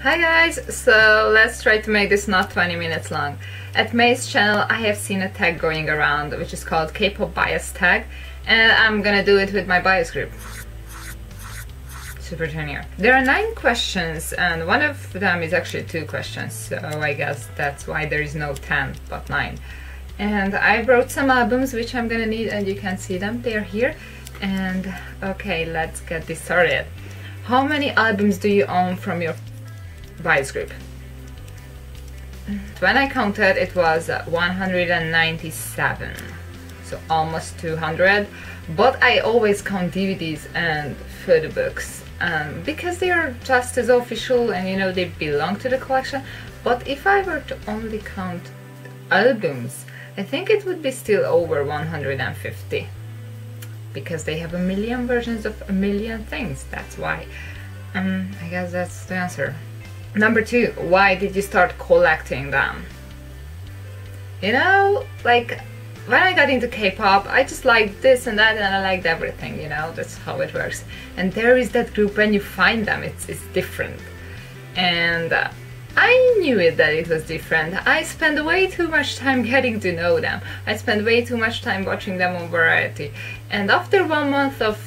Hi guys, so let's try to make this not 20 minutes long. At May's channel I have seen a tag going around which is called Kpop bias tag, and I'm gonna do it with my bias group. Super Junior. There are 9 questions and one of them is actually 2 questions, so I guess that's why there is no 10 but 9. And I wrote some albums which I'm gonna need, and you can see them, they're here. And okay, let's get this started. How many albums do you own from your bias group? When I counted, it was 197, so almost 200. But I always count DVDs and photo books because they are just as official and you know they belong to the collection. But if I were to only count albums, I think it would be still over 150 because they have a million versions of a million things. That's why. I guess that's the answer. Number 2, why did you start collecting them? You know, like when I got into K-pop, I just liked this and that and I liked everything, you know, that's how it works. And there is that group, when you find them, it's different. And I knew that it was different. I spent way too much time getting to know them. I spent way too much time watching them on Variety. And after 1 month of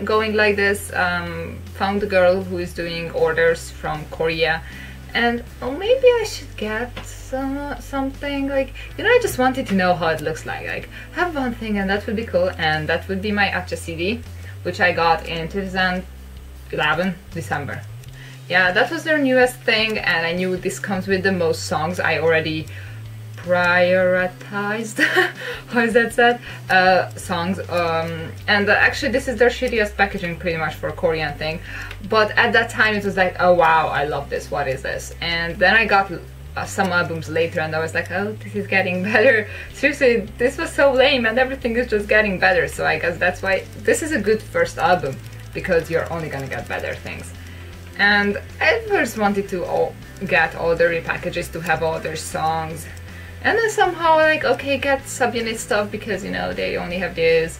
going like this, found a girl who is doing orders from Korea, and oh, maybe I should get something, like, you know, I just wanted to know how it looks like have one thing and that would be cool, and that would be my Acha CD, which I got in 2011 December. Yeah, that was their newest thing, and I knew this comes with the most songs. I already prioritized how is that said, songs, and actually this is their shittiest packaging pretty much for a Korean thing, but at that time it was like, oh wow, I love this, what is this? And then I got some albums later and I was like, oh, this is getting better. Seriously, this was so lame and everything is just getting better, so I guess that's why this is a good first album, because you're only gonna get better things. And I first wanted to get all the repackages to have all their songs. And then somehow, like, okay, get subunit stuff because, you know, they only have this.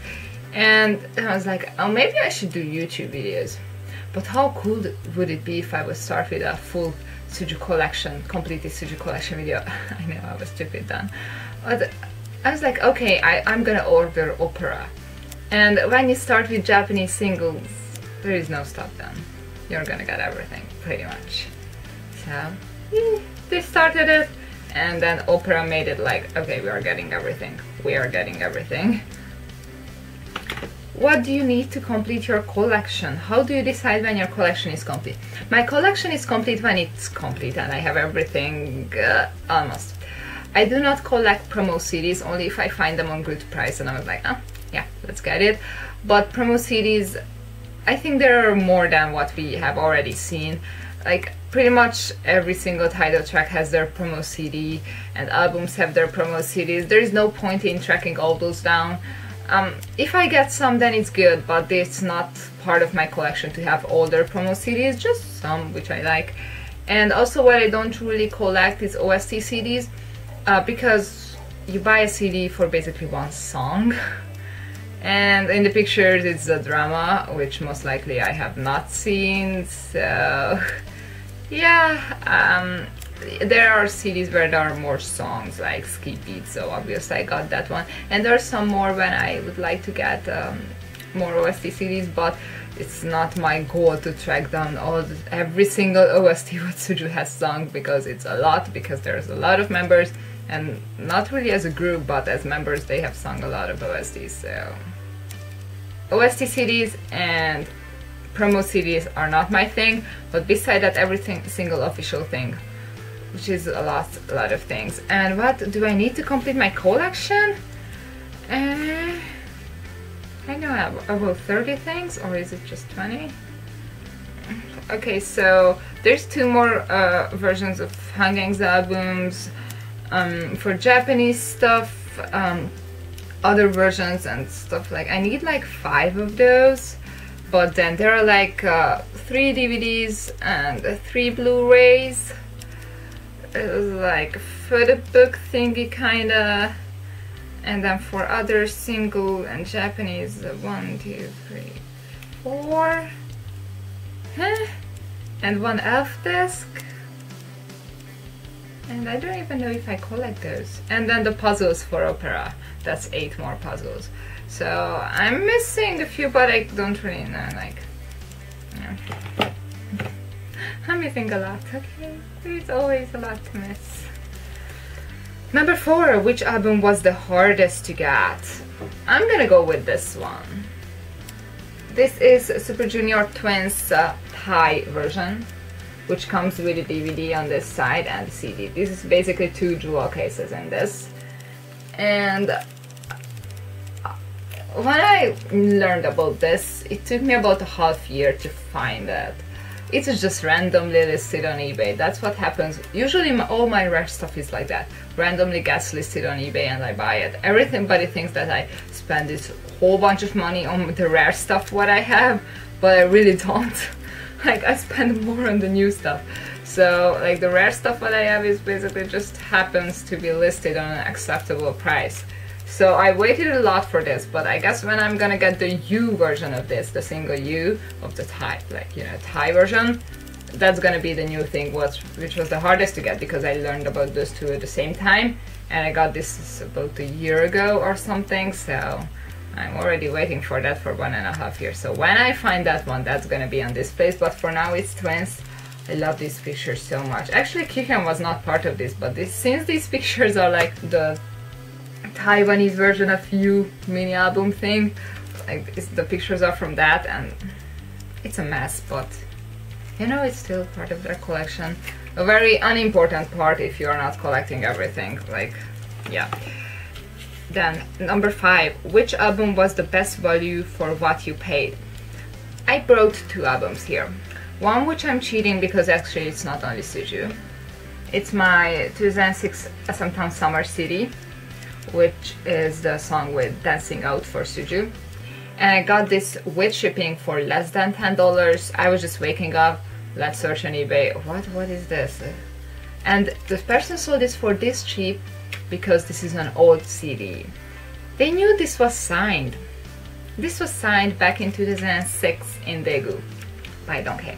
And I was like, oh, maybe I should do YouTube videos. But how cool would it be if I would start with a full Suju collection, completed Suju collection video? I know, I was stupid then. But I was like, okay, I'm gonna order opera. And when you start with Japanese singles, there is no stop then. You're gonna get everything, pretty much. So, they started it. And then opera made it like, okay, we are getting everything. We are getting everything. What do you need to complete your collection? How do you decide when your collection is complete? My collection is complete when it's complete and I have everything, almost. I do not collect promo CDs, only if I find them on good price and I was like, oh, yeah, let's get it. But promo CDs, I think there are more than what we have already seen. Like, pretty much every single title track has their promo CD, and albums have their promo CDs. There is no point in tracking all those down. If I get some, then it's good, but it's not part of my collection to have all their promo CDs, just some which I like. And also what I don't really collect is OST CDs, because you buy a CD for basically one song. And in the pictures it's a drama, which most likely I have not seen, so yeah, there are CDs where there are more songs, like Ski Beat, so obviously I got that one. And there are some more when I would like to get more OST CDs, but it's not my goal to track down every single OST what Suju has sung, because it's a lot, because there's a lot of members, and not really as a group, but as members they have sung a lot of OSTs, so OST CDs and promo CDs are not my thing, but beside that, everything single official thing, which is a lot of things. And what do I need to complete my collection? I know I have about 30 things, or is it just 20? Okay, so there's 2 more versions of Hangang's albums. For Japanese stuff, other versions and stuff, like I need like 5 of those, but then there are like 3 DVDs and 3 Blu-rays. It was like photo book thingy kinda, and then for other single and Japanese, 1, 2, 3, 4, and 1 elf disc, And I don't even know if I collect those. And then the puzzles for opera, that's 8 more puzzles. So I'm missing a few, but I don't really know, like, yeah. I'm missing a lot, okay? There's always a lot to miss. Number 4, which album was the hardest to get? I'm gonna go with this one. This is Super Junior Twins Thai version, which comes with a DVD on this side and a CD. This is basically 2 jewel cases in this. And when I learned about this, it took me about a half year to find it. It was just randomly listed on eBay. That's what happens. Usually all my rare stuff is like that. Randomly gets listed on eBay and I buy it. Everybody thinks that I spend this whole bunch of money on the rare stuff what I have, but I really don't. Like, I spend more on the new stuff. So like the rare stuff what I have is basically just happens to be listed on an acceptable price. So I waited a lot for this, but I guess when I'm gonna get the U version of this, the single U of the Thai, like, you know, Thai version, that's gonna be the new thing, which was the hardest to get because I learned about those two at the same time, and I got this about a year ago or something, so I'm already waiting for that for 1.5 years. So when I find that one, that's gonna be on this place, but for now it's Twins. I love these pictures so much. Actually, Kihyun was not part of this, but since these pictures are like the Taiwanese version of U mini album thing, like the pictures are from that, and it's a mess, but you know, it's still part of their collection. A very unimportant part if you're not collecting everything, like, yeah. Then, number 5, which album was the best value for what you paid? I brought 2 albums here. One which I'm cheating because actually it's not only Suju. It's my 2006 SM Town Summer CD, which is the song with Dancing Out for Suju. And I got this with shipping for less than $10. I was just waking up, let's search on eBay, what is this? And the person sold this for this cheap because this is an old CD. They knew this was signed. This was signed back in 2006 in Daegu by Donkey.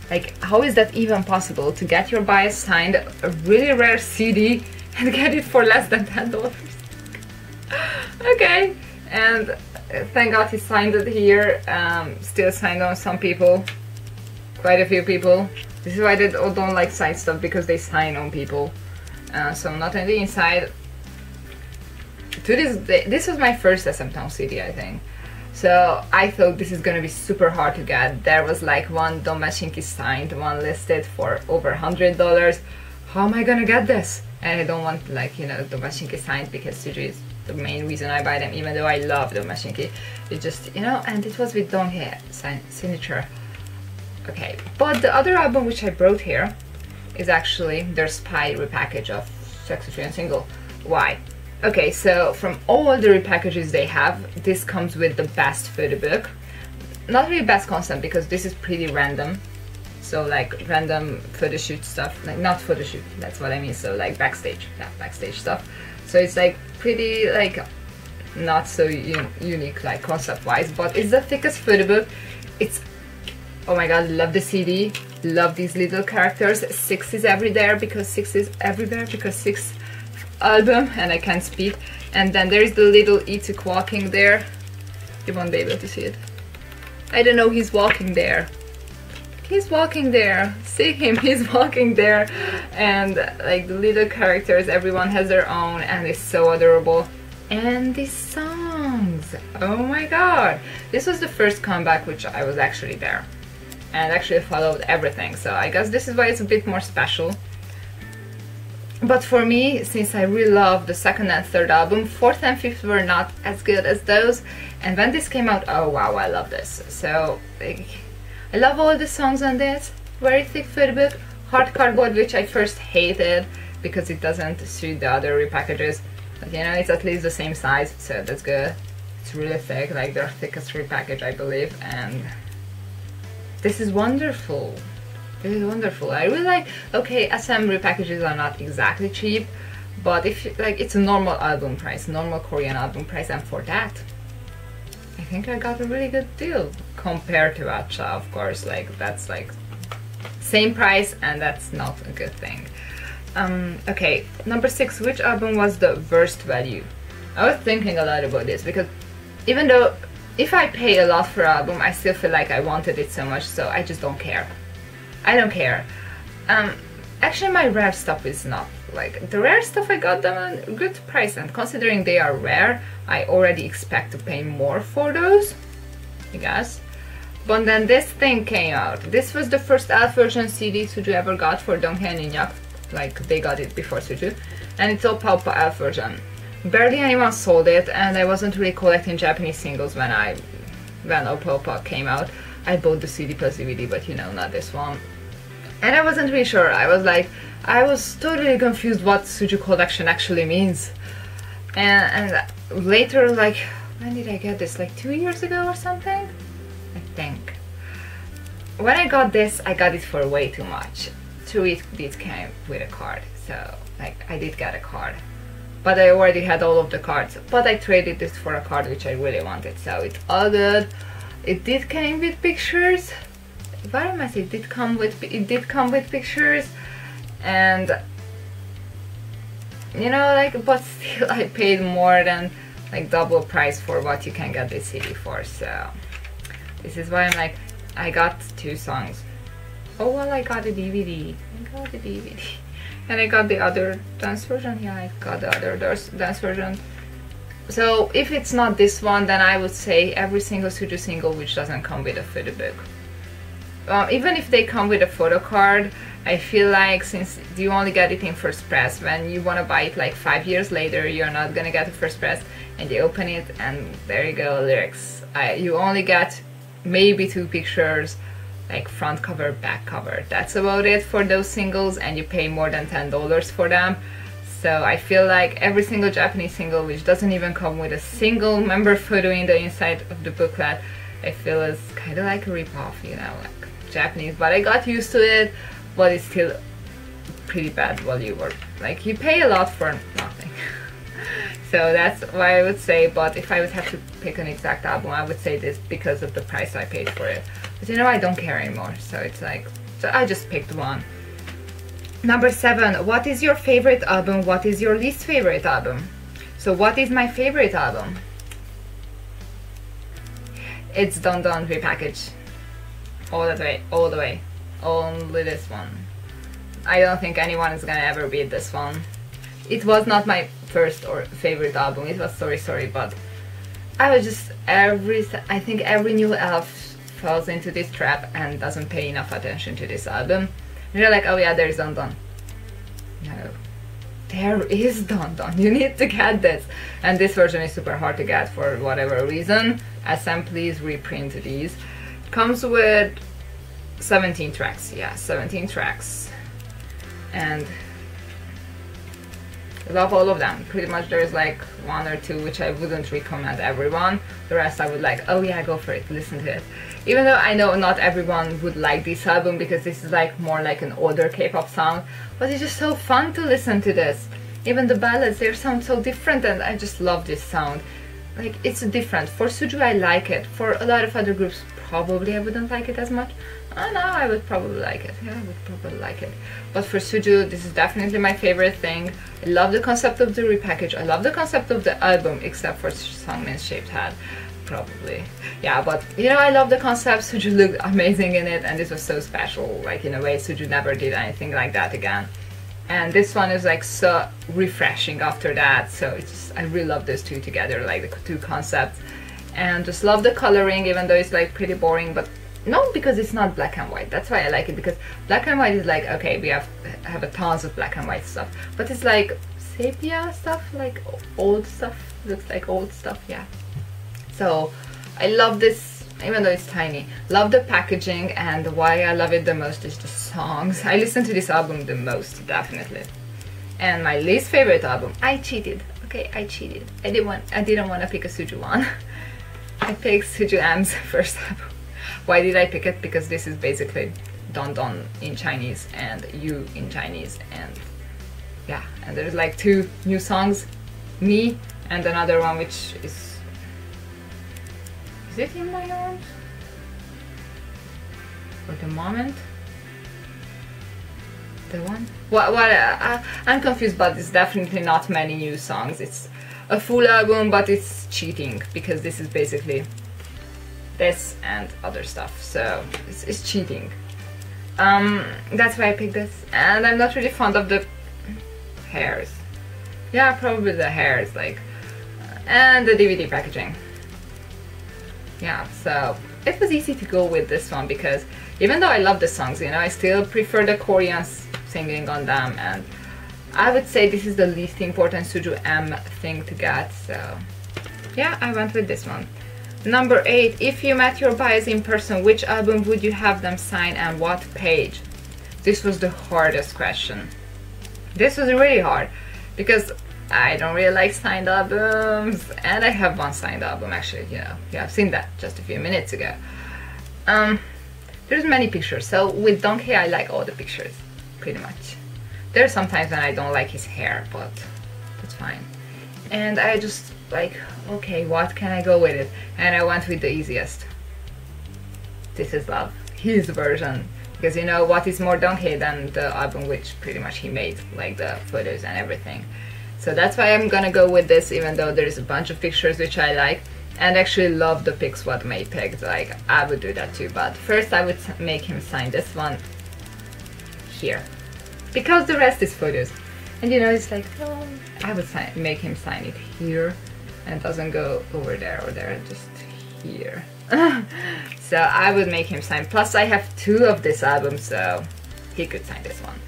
Like, how is that even possible to get your bias signed, a really rare CD, and get it for less than $10? Okay, and thank God he signed it here. Still signed on some people, quite a few people. This is why they don't like side stuff, because they sign on people. So not on the inside. To this day, this was my first SM Town CD, I think. So I thought this is gonna be super hard to get. There was like one Domeshinki signed, one listed for over $100. How am I gonna get this? And I don't want, like, you know, Domeshinki signed because Suju is the main reason I buy them, even though I love Domeshinki. It just, you know, and it was with Donkey signature. Okay, but the other album which I brought here is actually their Spy repackage of Sexy Free and Single. Why? Okay, so from all the repackages they have, this comes with the best photo book. Not really best concept because this is pretty random. So like random photo shoot stuff, like not photo shoot, that's what I mean, so like backstage, yeah, backstage stuff. So it's like pretty like not so unique like concept wise, but it's the thickest photo book. It's, oh my god, love the CD, love these little characters. 6 is everywhere because 6 is everywhere because 6 album, and I can't speak. And then there is the little Ituk walking there. You won't be able to see it. I don't know, he's walking there. He's walking there. See him, he's walking there. And like the little characters, everyone has their own, and it's so adorable. And these songs, oh my god. This was the first comeback which I was actually there. And actually followed everything, so I guess this is why it's a bit more special. But for me, since I really love the 2nd and 3rd album, 4th and 5th were not as good as those, and when this came out, oh wow, I love this. So like, I love all the songs on this. Very thick photo book, hard cardboard, which I first hated because it doesn't suit the other repackages, but you know, it's at least the same size, so that's good. It's really thick, like their thickest repackage, I believe, and this is wonderful. This is wonderful. I really like, okay, SM repackages are not exactly cheap, but if like it's a normal album price, normal Korean album price, and for that, I think I got a really good deal compared to Acha, of course. Like that's like same price, and that's not a good thing. Okay, number 6, which album was the worst value? I was thinking a lot about this because even though if I pay a lot for an album, I still feel like I wanted it so much, so I just don't care. I don't care. Actually, my rare stuff is not like the rare stuff. I got them at a good price, and considering they are rare, I already expect to pay more for those, I guess. But then this thing came out. This was the first Elf version CD Suju ever got for Donkey and Inyak. Like they got it before Suju, and it's Opa Elf version. Barely anyone sold it, and I wasn't really collecting Japanese singles when Opa came out. I bought the CD plus DVD, but you know, not this one. And I wasn't really sure. I was totally confused what Suju collection actually means. And later, like, when did I get this? Like 2 years ago or something? I think. When I got this, I got it for way too much. It came with a card, so like I did get a card. But I already had all of the cards. But I traded this for a card which I really wanted, so it's all good. It did came with pictures. Why am I saying it did come with pictures, and you know, like, but still I paid more than like double price for what you can get this CD for. So this is why I'm like, I got 2 songs. Oh well, I got a DVD. And I got the other dance version. Yeah, I got the other dance version. So if it's not this one, then I would say every single Suju single which doesn't come with a photo book. Even if they come with a photo card, I feel like since you only get it in first press, when you want to buy it like 5 years later, you're not gonna get the first press, and you open it and there you go, lyrics. You only get maybe 2 pictures, like front cover, back cover. That's about it for those singles, and you pay more than $10 for them. So I feel like every single Japanese single which doesn't even come with a single member photo in the inside of the booklet, I feel is kind of like a rip-off, you know, like Japanese. But I got used to it, but it's still pretty bad value, or like you pay a lot for nothing. So that's why I would say, but if I would have to pick an exact album, I would say this because of the price I paid for it. But you know, I don't care anymore, so it's like, so I just picked one. Number 7, what is your favorite album? What is your least favorite album? So what is my favorite album? It's Don Don Repackage. All the way. Only this one. I don't think anyone is gonna ever beat this one. It was not my first or favorite album, it was Sorry, but I was just I think every new elf falls into this trap and doesn't pay enough attention to this album. And you're like, oh yeah, there's Don Don. No. There is Don Don, you need to get this. And this version is super hard to get for whatever reason. SM, please reprint these. Comes with 17 tracks, yeah, 17 tracks. And I love all of them. Pretty much there's like 1 or 2 which I wouldn't recommend everyone. The rest I would like, oh yeah, go for it, listen to it. Even though I know not everyone would like this album because this is like more like an older K-pop sound, but it's just so fun to listen to this. Even the ballads, they sound so different, and I just love this sound. Like, it's different. For Suju I like it. For a lot of other groups probably I wouldn't like it as much. No, I would probably like it. Yeah, I would probably like it. But for Suju, this is definitely my favorite thing. I love the concept of the repackage. I love the concept of the album, except for Sungmin's shaped head. Probably. Yeah, but you know, I love the concept. Suju looked amazing in it, and this was so special. Like, in a way, Suju never did anything like that again. And this one is like so refreshing after that. So it's just, I really love those two together, like the 2 concepts. And just love the coloring, even though it's like pretty boring, but not because it's not black and white. That's why I like it, because black and white is like, okay, we have a tons of black and white stuff, but it's like sepia stuff, like old stuff, looks like old stuff, yeah. So I love this, even though it's tiny. Love the packaging, and why I love it the most is the songs. I listen to this album the most, definitely. And my least favorite album, I cheated. Okay, I cheated. I didn't want to pick a Suju one. I picked Suju M's first album. Why did I pick it? Because this is basically Don Don in Chinese and You in Chinese, and yeah, and there's like 2 new songs, Me and another one which is it In My Arms? For the moment? The one? I'm confused, but it's definitely not many new songs. It's a full album, but it's cheating because this is basically this and other stuff, so it's cheating. That's why I picked this, and I'm not really fond of the hairs. Yeah, probably the hairs, like, and the DVD packaging. Yeah, so it was easy to go with this one because even though I love the songs, you know, I still prefer the Koreans singing on them, and I would say this is the least important Suju M thing to get, so yeah, I went with this one. Number 8, if you met your bias in person, which album would you have them sign and what page? This was the hardest question. This was really hard because I don't really like signed albums, and I have one signed album actually, you know, yeah, I've seen that just a few minutes ago. There's many pictures, so with Donkey I like all the pictures, pretty much. There's sometimes when I don't like his hair, but that's fine. And I just like, okay, what can I go with it? And I went with the easiest. This Is Love, his version. Because you know what is more Donkey than the album which pretty much he made, like the photos and everything. So that's why I'm gonna go with this, even though there's a bunch of pictures which I like. And actually love the pics what May picked, like I would do that too, but first I would make him sign this one here, because the rest is photos, and you know, it's like, oh, I would make him sign it here, and it doesn't go over there or there, just here. So I would make him sign, plus I have 2 of this album, so he could sign this one.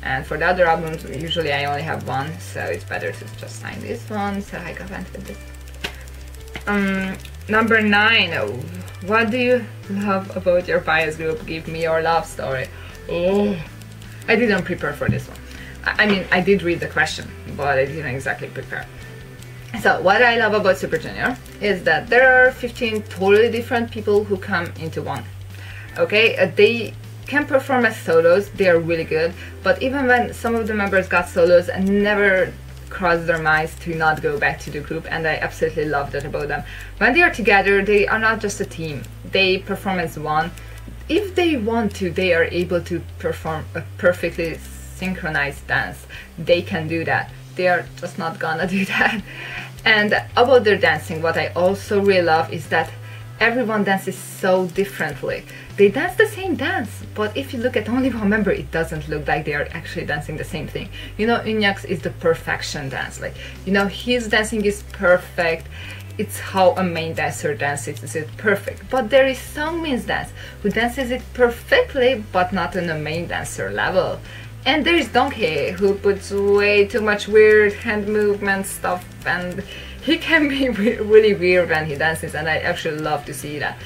And for the other albums, usually I only have 1, so it's better to just sign this one, so I went with this. Number 9, what do you love about your bias group? Give me your love story. Oh, I didn't prepare for this one. I mean, I did read the question, but I didn't exactly prepare. So what I love about Super Junior is that there are 15 totally different people who come into one. Okay, they can perform as solos, they are really good, but even when some of the members got solos and never crossed their minds to not go back to the group, and I absolutely love that about them. When they are together, they are not just a team, they perform as one. If they want to, they are able to perform a perfectly synchronized dance. They can do that. They are just not gonna do that. And about their dancing, what I also really love is that everyone dances so differently. They dance the same dance, but if you look at only one member, it doesn't look like they are actually dancing the same thing. You know, Eunhyuk's is the perfection dance. Like, you know, his dancing is perfect. It's how a main dancer dances, is it perfect. But there is Sungmin's dance, who dances it perfectly, but not on a main dancer level. And there is Donkey, who puts way too much weird hand movement stuff, and he can be really weird when he dances, and I actually love to see that.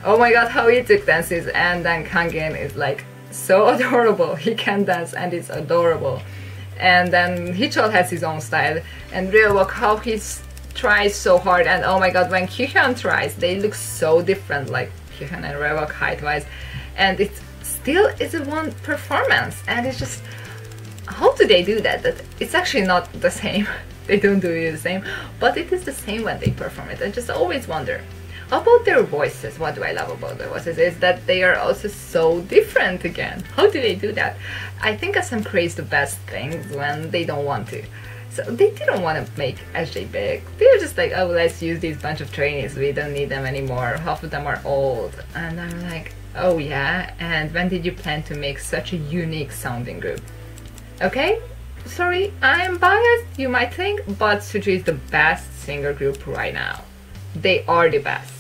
Oh my god, how Ituk dances, and then Kangin is like so adorable. He can dance and it's adorable. And then Hichol has his own style, and Ryewok, how he tries so hard, and oh my god, when Kyuhyun tries, they look so different, like Kyuhyun and Ryewok height-wise, and it's still is a one performance, and it's just, how do they do that? That it's actually not the same. They don't do it the same, but it is the same when they perform it. I just always wonder about their voices. What do I love about their voices is that they are also so different again. How do they do that? I think SM creates the best things when they don't want to. So they didn't want to make SJ big. They were just like, oh, let's use these bunch of trainees. We don't need them anymore. Half of them are old. And I'm like, oh yeah? And when did you plan to make such a unique sounding group? Okay, sorry, I'm biased, you might think, but Suju is the best singer group right now. They are the best.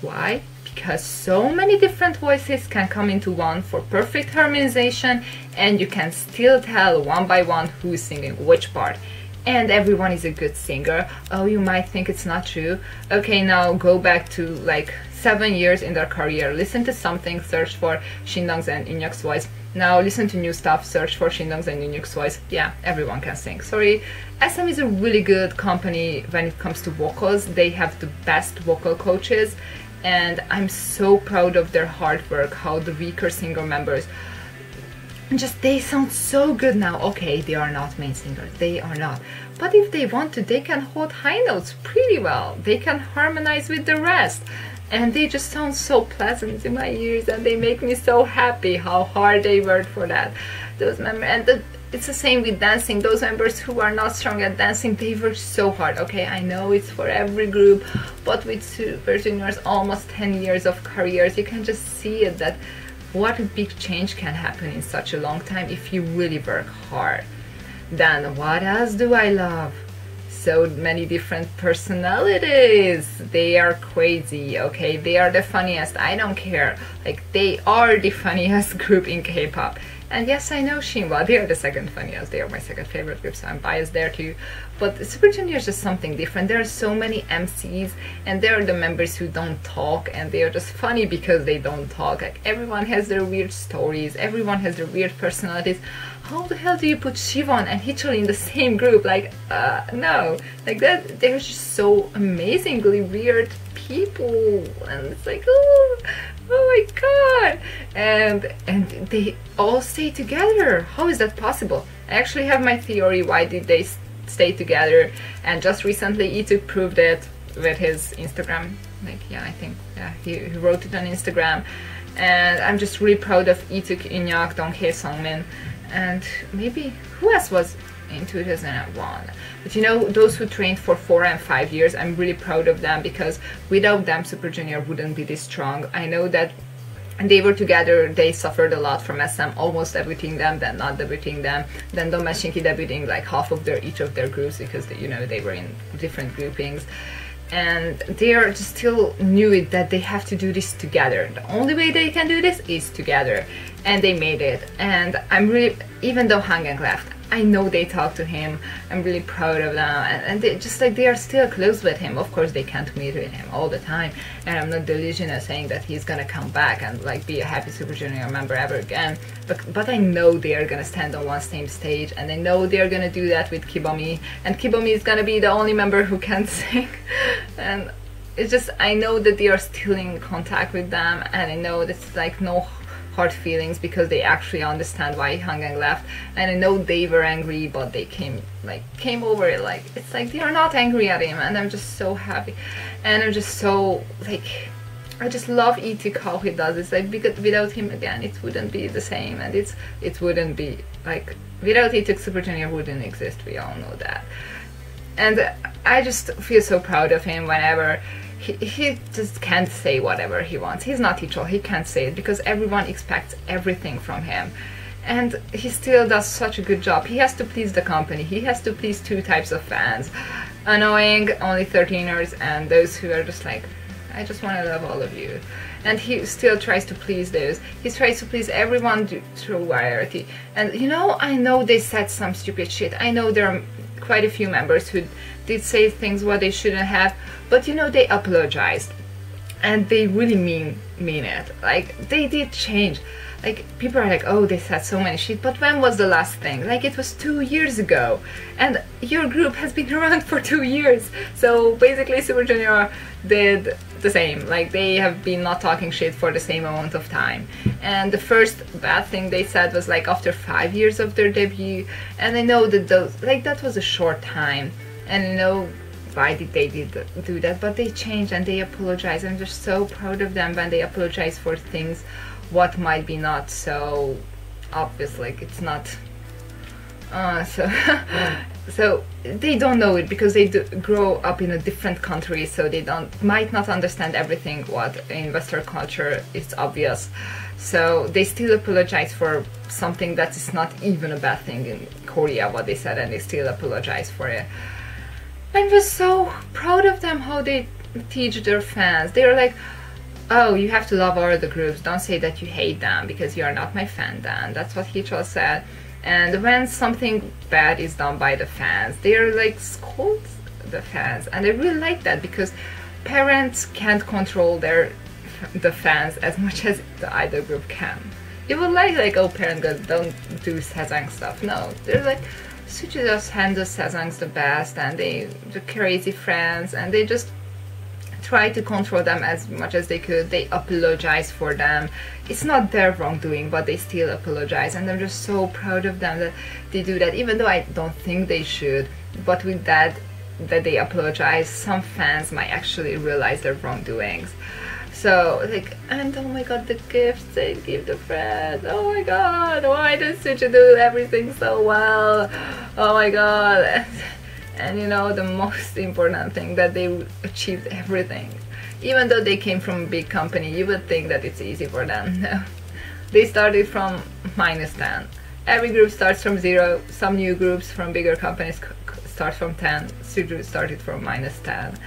Why? Because so many different voices can come into one for perfect harmonization, and you can still tell one by one who's singing which part. And everyone is a good singer. Oh, you might think it's not true. Okay, now go back to like 7 years in their career. Listen to something, search for Shindong's and Eunhyuk's voice. Now listen to new stuff, search for Shindong's and Eunhyuk's voice. Yeah, everyone can sing. Sorry, SM is a really good company when it comes to vocals. They have the best vocal coaches, and I'm so proud of their hard work, how the weaker singer members, just they sound so good now. Okay, they are not main singers, they are not. But if they want to, they can hold high notes pretty well. They can harmonize with the rest. and they just sound so pleasant in my ears, and they make me so happy how hard they worked for that. Those members, and it's the same with dancing. Those members who are not strong at dancing, they work so hard. Okay, I know it's for every group, but with Super Junior's almost 10 years of careers, you can just see it, that what a big change can happen in such a long time if you really work hard. Then what else do I love? So many different personalities. They are crazy, okay? They are the funniest. I don't care. Like, they are the funniest group in K-pop. And yes, I know Shinhwa, they are the second funniest. They are my second favorite group, so I'm biased there too. But Super Junior is just something different. There are so many MCs, and there are the members who don't talk, and they are just funny because they don't talk. Like, everyone has their weird stories, everyone has their weird personalities. How the hell do you put Siwon and Hichul in the same group? Like, no. Like that, they're just so amazingly weird people, and it's like, oh my god, and they all stay together. How is that possible? I actually have my theory why did they stay together, and just recently Ituk proved it with his Instagram. Like, yeah, I think, yeah, he wrote it on Instagram, and I'm just really proud of Ituk, Inyak, Donghae, Sungmin, and maybe who else was in 2001. But you know, those who trained for 4 and 5 years, I'm really proud of them, because without them Super Junior wouldn't be this strong. I know that they were together, they suffered a lot from SM, almost debuting them, then not debuting them, then Don Shinki debuting like half of each of their groups, because they, you know, they were in different groupings. And they are just still knew it that they have to do this together. The only way they can do this is together, and they made it. And I'm really, even though Hangeng left, I know they talked to him. I'm really proud of them, and they just like, they are still close with him. Of course, they can't meet with him all the time, and I'm not delusional saying that he's gonna come back and like be a happy Super Junior member ever again. But I know they are gonna stand on one same stage, and I know they are gonna do that with Kibomi, and Kibomi is gonna be the only member who can sing. And it's just, I know that they are still in contact with them, and I know that's like no hard feelings, because they actually understand why Hangeng left. And I know they were angry, but they came over it, like, it's like they are not angry at him, and I'm just so happy. And I'm just so, like, I just love Ituk how he does. It's like, because without him, again, it wouldn't be the same, and it wouldn't be like, without Ituk, Super Junior wouldn't exist. We all know that. And I just feel so proud of him whenever he just can't say whatever he wants. He's not Hichul, he can't say it, because everyone expects everything from him. And he still does such a good job. He has to please the company, he has to please two types of fans. Annoying, only 13ers, and those who are just like, I just want to love all of you. And he still tries to please those. He tries to please everyone through variety. And you know, I know they said some stupid shit. I know there are quite a few members who did say things what they shouldn't have, but you know, they apologized, and they really mean it. Like, they did change. Like, people are like, oh, they said so many shit, but when was the last thing? Like, it was 2 years ago, and your group has been around for 2 years. So basically Super Junior did the same. Like, they have been not talking shit for the same amount of time. And the first bad thing they said was like after 5 years of their debut, and I know that those, like, that was a short time, and I know why did they do that, but they changed and they apologized. I'm just so proud of them when they apologize for things what might be not so obvious, like it's not so they don't know it, because they grow up in a different country, so they might not understand everything what in Western culture is obvious. So they still apologize for something that is not even a bad thing in Korea, what they said, and they still apologize for it. I'm just so proud of them how they teach their fans. They're like, oh, you have to love all the groups, don't say that you hate them because you are not my fan then. That's what Hichul said. And when something bad is done by the fans, they're like scold the fans, and I really like that, because parents can't control the fans as much as the idol group can. You would like oh, parent girls don't do Sazang stuff. No, they're like, Suchi just handles Sazangs the best, and they're crazy friends, and they just try to control them as much as they could. They apologize for them. It's not their wrongdoing, but they still apologize, and I'm just so proud of them that they do that, even though I don't think they should. But with that they apologize, some fans might actually realize their wrongdoings. So like, and oh my god, the gifts they give the friends, oh my god, why does Suju do everything so well, oh my god. And you know, the most important thing, that they achieved everything. Even though they came from a big company, you would think that it's easy for them. No. They started from -10. Every group starts from 0. Some new groups from bigger companies start from 10. Suju started from -10.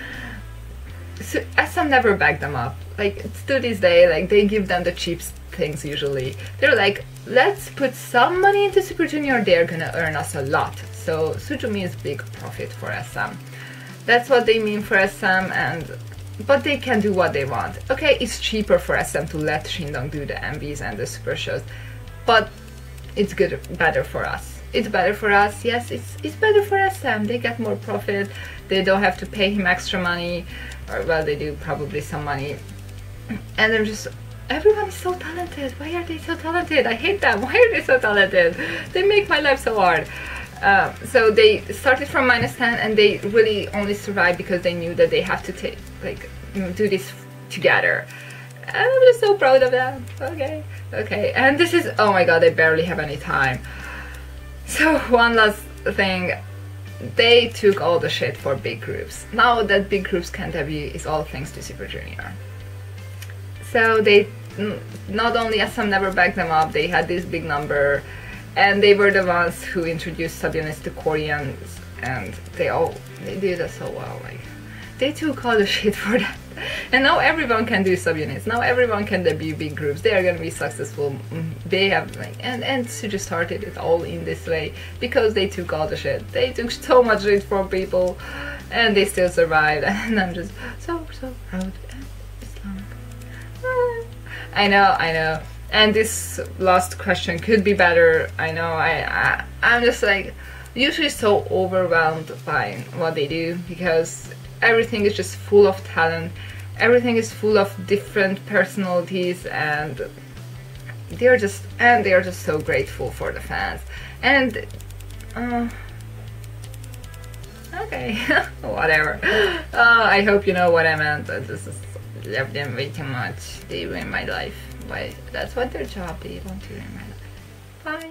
So SM never backed them up. Like, to this day, like, they give them the cheap things usually. They're like, let's put some money into Super Junior, they're gonna earn us a lot. So Suju means big profit for SM. That's what they mean for SM, but they can do what they want. Okay, it's cheaper for SM to let Shindong do the MVs and the super shows, but it's better for us. It's better for us, yes, it's better for SM. They get more profit, they don't have to pay him extra money, or well, they do probably some money. And I'm just, everyone is so talented. Why are they so talented? I hate them. Why are they so talented? They make my life so hard. So they started from -10, and they really only survived because they knew that they have to take, like, do this together. And I'm just so proud of them. Okay. And this is, oh my god, they barely have any time. So one last thing. They took all the shit for big groups. Now that big groups can't debut is all thanks to Super Junior. So they, not only SM never backed them up, they had this big number, and they were the ones who introduced subunits to Koreans, and they did that so well. Like, they took all the shit for that. And now everyone can do subunits. Now everyone can debut big groups. They are gonna be successful. They have, like, and Suju started it all in this way because they took all the shit. They took so much shit from people, and they still survived. And I'm just so proud. I know. And this last question could be better. I know. I'm just like usually so overwhelmed by what they do, because everything is just full of talent. Everything is full of different personalities, and they are just so grateful for the fans. And okay, whatever. I hope you know what I meant. I just love them way too much. They ruin my life. Why? That's what their job. They want to ruin my life. Bye.